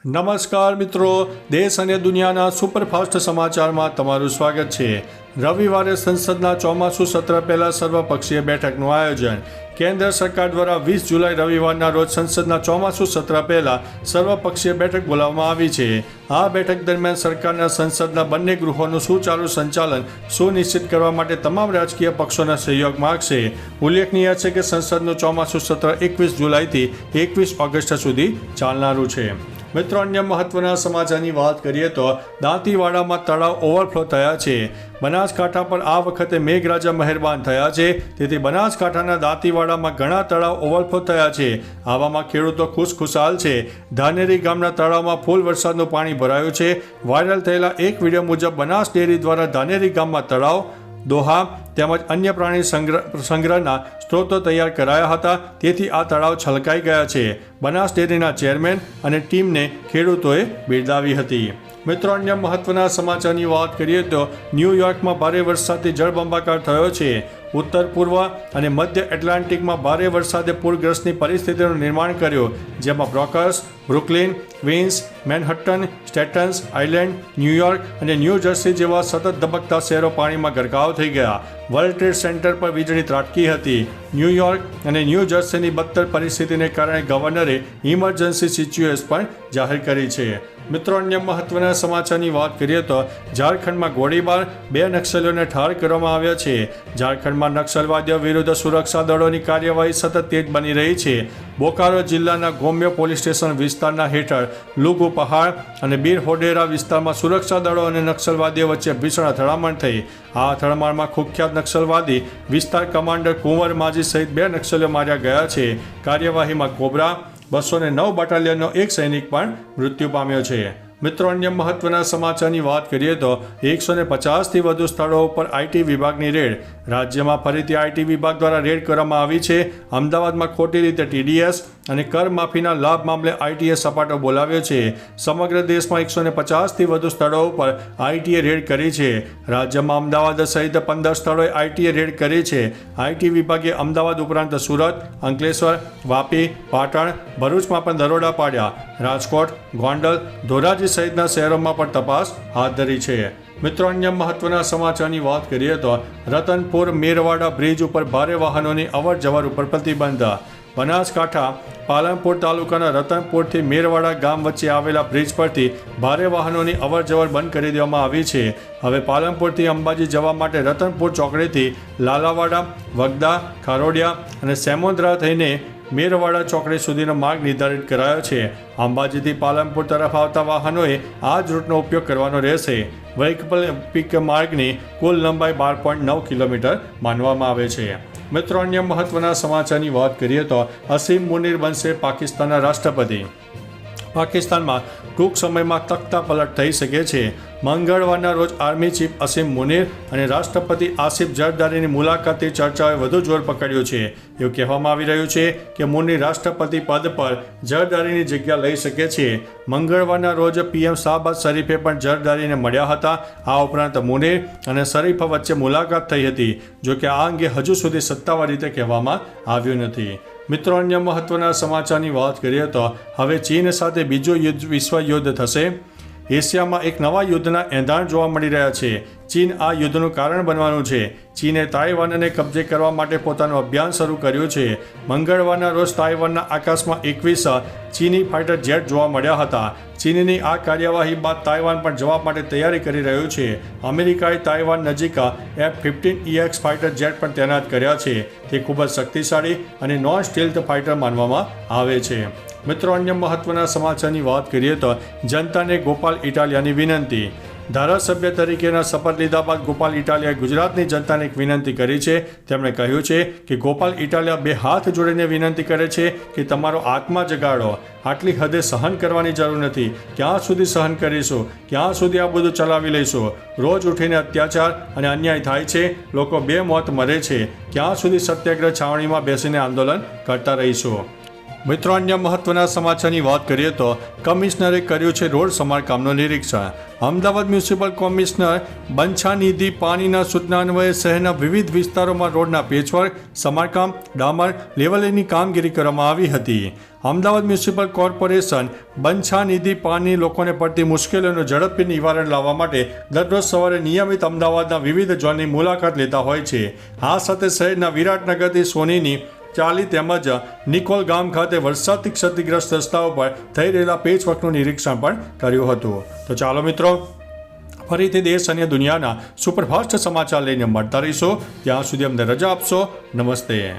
નમસ્કાર મિત્રો, દેશ અને દુનિયાના સુપરફાસ્ટ સમાચારમાં તમારું સ્વાગત છે। રવિવારે સંસદના ચોમાસું સત્ર પહેલા સર્વપક્ષીય બેઠકનું આયોજન। કેન્દ્ર સરકાર દ્વારા 20 જુલાઈ રવિવારના રોજ સંસદના ચોમાસું સત્ર પહેલા સર્વપક્ષીય બેઠક બોલાવવામાં આવી છે। આ બેઠક દરમિયાન સરકારના સંસદના બંને ગૃહોનું સુચારુ સંચાલન સુનિશ્ચિત કરવા માટે તમામ રાજકીય પક્ષોના સહયોગ માગશે। ઉલ્લેખનીય છે કે સંસદનું ચોમાસું સત્ર 21 જુલાઈથી 21 ઓગસ્ટ સુધી ચાલનારું છે। મિત્રો, અન્ય મહત્વના સમાચારની વાત કરીએ તો દાંતીવાડામાં તળાવ ઓવરફ્લો થયા છે। બનાસકાંઠા પર આ વખતે મેઘરાજા મહેરબાન થયા છે, તેથી બનાસકાંઠાના દાંતીવાડામાં ઘણા તળાવ ઓવરફ્લો થયા છે। આવામાં ખેડૂતો ખુશખુશાલ છે। ધાનેરી ગામના તળાવમાં ફૂલ વરસાદનું પાણી ભરાયું છે। વાયરલ થયેલા એક વિડીયો મુજબ બનાસ ડેરી દ્વારા ધાનેરી ગામમાં તળાવ, દોહા તેમજ અન્ય પ્રાણી સંગ્રહના સ્ત્રોતો તૈયાર કરાયા હતા, તેથી આ તળાવ છલકાઈ ગયા છે। બનાસ ડેરીના ચેરમેન અને ટીમને ખેડૂતોએ બિરદાવી હતી। મિત્રો, અન્ય મહત્વના સમાચારની વાત કરીએ તો ન્યૂયોર્કમાં ભારે વરસાદથી જળબંબાકાર થયો છે। ઉત્તર પૂર્વ અને મધ્ય એટલાન્ટિકમાં ભારે વરસાદે પૂરગ્રસ્તની પરિસ્થિતિનું નિર્માણ કર્યું, જેમાં બ્રોન્ક્સ, Brooklyn, Queens, Manhattan, સ્ટેટન island, New York અને ન્યૂ જર્સી જેવા સતત ધબકતા શહેરો પાણીમાં ગરકાવ થઈ ગયા। વર્લ્ડ ટ્રેડ સેન્ટર પર વીજળી ત્રાટકી હતી। ન્યૂયોર્ક અને ન્યૂ જર્સીની બદતર પરિસ્થિતિને કારણે ગવર્નરે ઇમરજન્સી સિચ્યુએશન પણ જાહેર કરી છે। મિત્રો, અન્ય મહત્વના સમાચારની વાત કરીએ તો ઝારખંડમાં ગોળીબાર, 2 નક્સલીઓને ઠાર કરવામાં આવ્યા છે। ઝારખંડમાં નક્સલવાદીઓ વિરુદ્ધ સુરક્ષા દળોની કાર્યવાહી સતત તેજ બની રહી છે। બોકારો જિલ્લાના ગોમ્યો પોલીસ સ્ટેશન વિસ્તારના હેઠળ લુગુ પહાડ અને બીર હોડેરા વિસ્તારમાં સુરક્ષા દળો અને નક્સલવાદીઓ વચ્ચે ભીષણ અથડામણ થઈ। આ અથડામણમાં કુખ્યાત નક્સલવાદી વિસ્તાર કમાન્ડર કુંવર માજી સહિત 2 નક્સલીઓ માર્યા ગયા છે। કાર્યવાહીમાં કોબરા 209 બટાલિયનનો એક સૈનિક પણ મૃત્યુ પામ્યો છે। મિત્રો, અન્ય મહત્વના સમાચારની વાત કરીએ તો 150થી વધુ સ્થળો ઉપર આઈટી વિભાગની રેડ। રાજ્યમાં ફરીથી આઈટી વિભાગ દ્વારા રેડ કરવામાં આવી છે। અમદાવાદમાં ખોટી રીતે ટીડીએસ અને કર માફીના લાભ મામલે આઈટીએ સપાટો બોલાવ્યો છે। સમગ્ર દેશમાં 150થી વધુ સ્થળો ઉપર આઈટીએ રેડ કરી છે। રાજ્યમાં અમદાવાદ સહિત 15 સ્થળોએ આઈટીએ રેડ કરી છે। આઈટી વિભાગે અમદાવાદ ઉપરાંત સુરત, અંકલેશ્વર, વાપી, પાટણ, ભરૂચમાં પણ દરોડા પાડ્યા। રાજકોટ, ગોંડલ, ધોરાજી સહિતના શહેરોમાં પણ તપાસ હાથ ધરી છે। મિત્રો, અન્ય મહત્વના સમાચારની વાત કરીએ તો રતનપુર મેરવાડા બ્રિજ ઉપર ભારે વાહનોની અવર જવર ઉપર પ્રતિબંધ। બનાસકાંઠા પાલનપુર તાલુકાના રતનપુરથી મેરવાડા ગામ વચ્ચે આવેલા બ્રિજ પરથી ભારે વાહનોની અવર જવર બંધ કરી દેવામાં આવી છે। હવે પાલનપુરથી અંબાજી જવા માટે રતનપુર ચોકડીથી લાલાવાડા, વગદા, ખારોડિયા અને સેમોદ્રા થઈને મેરવાડા ચોકડી સુધીનો માર્ગ નિર્ધારિત કરાયો છે। અંબાજીથી પાલનપુર તરફ આવતા વાહનોએ આ જ રૂટનો ઉપયોગ કરવાનો રહેશે। વૈકલ્પિક માર્ગની કુલ લંબાઈ 12.9 કિલોમીટર માનવામાં આવે છે। મિત્રો, અન્ય મહત્વના સમાચારની વાત કરીએ તો અસીમ મુનીર બનશે પાકિસ્તાનના રાષ્ટ્રપતિ। પાકિસ્તાનમાં ટૂંક સમયમાં તખ્તા પલટ થઈ શકે છે। મંગળવારના રોજ આર્મી ચીફ અસીમ મુનીર અને રાષ્ટ્રપતિ આસિફ ઝરદારીની મુલાકાતથી ચર્ચાઓએ વધુ જોર પકડ્યું છે। એવું કહેવામાં આવી રહ્યું છે કે મુનીર રાષ્ટ્રપતિ પદ પર ઝરદારીની જગ્યા લઈ શકે છે। મંગળવારના રોજ પીએમ શાહબાઝ શરીફે પણ ઝરદારીને મળ્યા હતા। આ ઉપરાંત મુનીર અને શરીફ વચ્ચે મુલાકાત થઈ હતી, જોકે આ અંગે હજુ સુધી સત્તાવાર રીતે કહેવામાં આવ્યું નથી। મિત્રો, અન્ય મહત્વના સમાચારની વાત કરીએ તો હવે ચીન સાથે બીજું વિશ્વ યુદ્ધ થશે। એશિયામાં એક નવા યુદ્ધના એંધાણ જોવા મળી રહ્યા છે। ચીન આ યુદ્ધનું કારણ બનવાનું છે। ચીને તાઇવાનને કબજે કરવા માટે પોતાનું અભિયાન શરૂ કર્યું છે। મંગળવારના રોજ તાઇવાનના આકાશમાં 21 ચીની ફાઇટર જેટ જોવા મળ્યા હતા। ચીનની આ કાર્યવાહી બાદ તાઇવાન પણ જવાબ માટે તૈયારી કરી રહ્યું છે। અમેરિકાએ તાઇવાન નજીક F-15EX ફાઇટર જેટ પણ તૈનાત કર્યા છે। તે ખૂબ જ શક્તિશાળી અને નોન સ્ટીલ્થ ફાઇટર માનવામાં આવે છે। મિત્રો, અન્ય મહત્વના સમાચારની વાત કરીએ તો જનતાને ગોપાલ ઇટાલિયાની વિનંતી। ધારાસભ્ય તરીકેના શપથ લીધા બાદ ગોપાલ ઇટાલિયાએ ગુજરાતની જનતાને એક વિનંતી કરી છે। તેમણે કહ્યું છે કે ગોપાલ ઇટાલિયા 2 હાથ જોડીને વિનંતી કરે છે કે તમારો આત્મા જગાડો। આટલી હદે સહન કરવાની જરૂર નથી। ક્યાં સુધી સહન કરીશું? ક્યાં સુધી આ બધું ચલાવી લઈશું? રોજ ઉઠીને અત્યાચાર અને અન્યાય થાય છે। લોકો 2 મોત મરે છે। ક્યાં સુધી સત્યાગ્રહ છાવણીમાં બેસીને આંદોલન કરતા રહીશું? મિત્રો, અન્ય મહત્વના સમાચારની વાત કરીએ તો કમિશનરે કર્યું છે રોડ સમારકામનું નિરીક્ષણ। અમદાવાદ મ્યુનિસિપલ કમિશનર બંછાનિધિ પાણીના સૂચના અન્વયે શહેરના વિવિધ વિસ્તારોમાં રોડના પેચવર્ક, સમારકામ, ડામર, લેવલિંગની કામગીરી કરવામાં આવી હતી। અમદાવાદ મ્યુનિસિપલ કોર્પોરેશન બંછા નિધિ પાણી લોકોને પડતી મુશ્કેલીઓનું ઝડપી નિવારણ લાવવા માટે દરરોજ સવારે નિયમિત અમદાવાદના વિવિધ ઝોનની મુલાકાત લેતા હોય છે. આ સાથે શહેરના વિરાટનગરથી સોનીની ચાલી તેમજ નિકોલ ગામ ખાતે વરસાદથી ક્ષતિગ્રસ્ત રસ્તાઓ પર થઈ રહેલા પેચવર્કનું નિરીક્ષણ પણ કર્યું હતું. તો ચાલો મિત્રો, ફરીથી દેશ અને દુનિયાના સુપરફાસ્ટ સમાચાર લઈને મળતા રહીશું. ત્યાં સુધી અમને રજા આપશો. નમસ્તે.